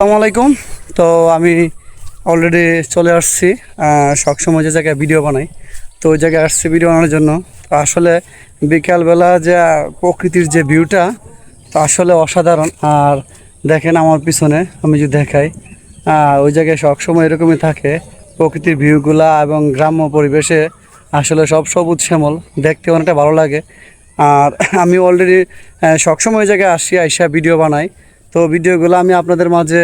আসসালামু আলাইকুম। তো আমি অলরেডি চলে আসছি সবসময় যে জায়গায় ভিডিও বানাই, তো ওই জায়গায় আসছি ভিডিও বানানোর জন্য। তো আসলে বিকালবেলা যে প্রকৃতির যে ভিউটা, তো আসলে অসাধারণ। আর দেখেন আমার পিছনে আমি যদি দেখাই, ওই জায়গায় সবসময় এরকমই থাকে প্রকৃতির ভিউগুলা, এবং গ্রাম্য পরিবেশে আসলে সব সবুজ শ্যামল, দেখতে অনেকটা ভালো লাগে। আর আমি অলরেডি সবসময় ওই জায়গায় আসি, আইসা ভিডিও বানাই। তো ভিডিওগুলো আমি আপনাদের মাঝে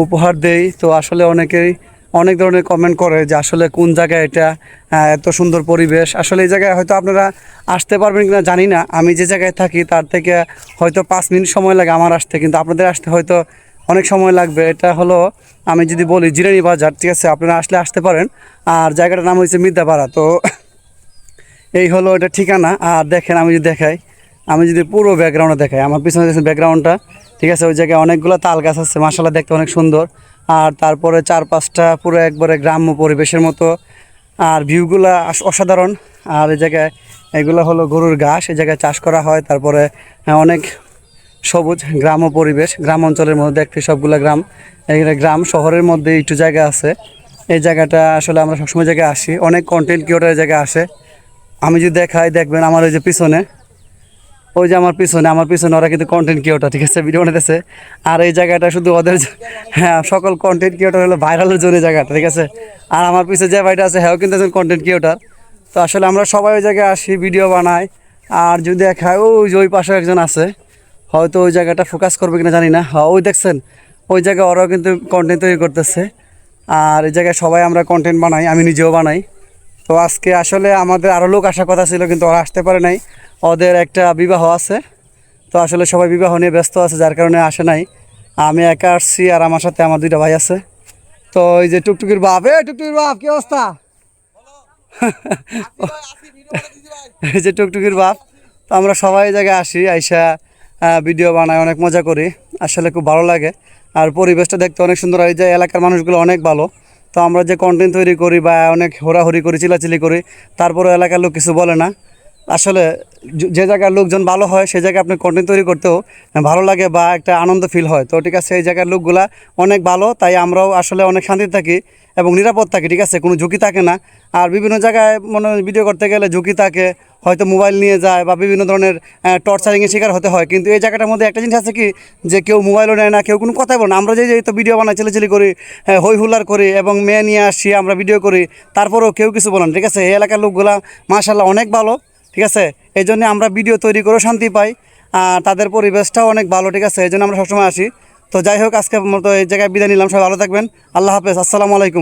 উপহার দেই। তো আসলে অনেকেই অনেক ধরনের কমেন্ট করে যে আসলে কোন জায়গায় এটা, এত সুন্দর পরিবেশ। আসলে এই জায়গায় হয়তো আপনারা আসতে পারবেন কিনা জানি না। আমি যে জায়গায় থাকি তার থেকে হয়তো 5 মিনিট সময় লাগে আমার আসতে, কিন্তু আপনাদের আসতে হয়তো অনেক সময় লাগবে। এটা হলো, আমি যদি বলি, জিরানি বাজার, ঠিক আছে? আপনারা আসতে পারেন। আর জায়গাটার নাম হচ্ছে মির্জাপাড়া। তো এই হলো এটা ঠিকানা। আর দেখেন আমি যদি দেখাই, আমি যদি পুরো ব্যাকগ্রাউন্ডে দেখাই, আমার পিছনে দেখছেন ব্যাকগ্রাউন্ডটা, ঠিক আছে? ওই জায়গায় অনেকগুলো তাল গাছ আছে, মাশাআল্লাহ দেখতে অনেক সুন্দর। আর তারপরে 4-5টা পুরো একবারে গ্রাম্য পরিবেশের মতো, আর ভিউগুলা অসাধারণ। আর এই জায়গায় এগুলো হলো গরুর ঘাস, এই জায়গায় চাষ করা হয়। তারপরে অনেক সবুজ গ্রাম্য পরিবেশ, গ্রাম অঞ্চলের মধ্যে দেখতে সবগুলা গ্রাম। এখানে গ্রাম শহরের মধ্যে একটু জায়গা আছে। এই জায়গাটা আসলে আমরা সবসময় জায়গায় আসি, অনেক কন্টেন্ট ক্রিয়েটরের জায়গায় আসে। আমি যদি দেখাই, দেখবেন আমার ওই যে পিছনে, ওই যে আমার পিছনে ওরা কিন্তু কন্টেন্ট ক্রিয়েটর, ঠিক আছে? ভিডিও বানাতেছে। আর এই জায়গাটা শুধু ওদের হ্যাঁ, সকল কন্টেন্ট ক্রিয়েটর হলো ভাইরালের জন্য এই জায়গাটা, ঠিক আছে? আর আমার পিছনে যে ভাইটা আছে, হ্যাঁ কিন্তু একজন কন্টেন্ট ক্রিয়েটর। তো আসলে আমরা সবাই ওই জায়গায় আসি, ভিডিও বানাই। আর যদি দেখায়, ওই যে ওই পাশে একজন আছে, হয়তো ওই জায়গাটা ফোকাস করবে কিনা জানি না। হ্যাঁ, ওই দেখছেন, ওই জায়গায় ওরাও কিন্তু কন্টেন্ট তৈরি করতেছে। আর এই জায়গায় সবাই আমরা কন্টেন্ট বানাই, আমি নিজেও বানাই। তো আজকে আসলে আমাদের আরও লোক আসার কথা ছিল, কিন্তু ওরা আসতে পারে নাই, ওদের একটা বিবাহ আছে। তো আসলে সবাই বিবাহ নিয়ে ব্যস্ত আছে, যার কারণে আসে নাই। আমি একা আসছি, আর আমার সাথে আমার 2টা ভাই আছে। তো এই যে টুকটুকির বাপ, টুকটুকির বাপ, কি অবস্থা? এই যে টুকটুকির বাপ। তো আমরা সবাই এই জায়গায় আসি, আইসা ভিডিও বানাই, অনেক মজা করি। আসলে খুব ভালো লাগে। আর পরিবেশটা দেখতে অনেক সুন্দর। এই যে এলাকার মানুষগুলো অনেক ভালো। তো আমরা যে কন্টেন্ট তৈরি করি বা অনেক হোরাহুরি করি, চিলাচিলি করি, তারপরে এলাকার লোক কিছু বলে না। আসলে যে জায়গার লোকজন ভালো হয়, সেই জায়গায় আপনি কন্টেন্ট তৈরি করতেও ভালো লাগে বা একটা আনন্দ ফিল হয়। তো ঠিক আছে, এই জায়গার লোকগুলা অনেক ভালো, তাই আমরাও আসলে অনেক শান্তিতে থাকি এবং নিরাপদ থাকি, ঠিক আছে? কোনো ঝুঁকি থাকে না। আর বিভিন্ন জায়গায় ভিডিও করতে গেলে ঝুঁকি থাকে, হয়তো মোবাইল নিয়ে যায় বা বিভিন্ন ধরনের টর্চারিংয়ের শিকার হতে হয়। কিন্তু এই জায়গাটার মধ্যে একটা জিনিস আছে কি, যে কেউ মোবাইলও নেয় না, কেউ কোনো কথাই বলে না। আমরা যে তো ভিডিও বানাই, চিলাচিলি করি, হই হুল্লার করি এবং মেয়ে নিয়ে আসি, আমরা ভিডিও করি, তারপরেও কেউ কিছু বলে না, ঠিক আছে? এই এলাকার লোকগুলা মাশাআল্লাহ অনেক ভালো, ঠিক আছে? এই জন্য আমরা ভিডিও তৈরি করেও শান্তি পাই। আর তাদের পরিবেশটাও অনেক ভালো, ঠিক আছে? এই জন্য আমরা সবসময় আসি। তো যাই হোক, আজকের মতো এই জায়গায় বিদায় নিলাম। সবাই ভালো থাকবেন। আল্লাহ হাফেজ, আসসালামু আলাইকুম।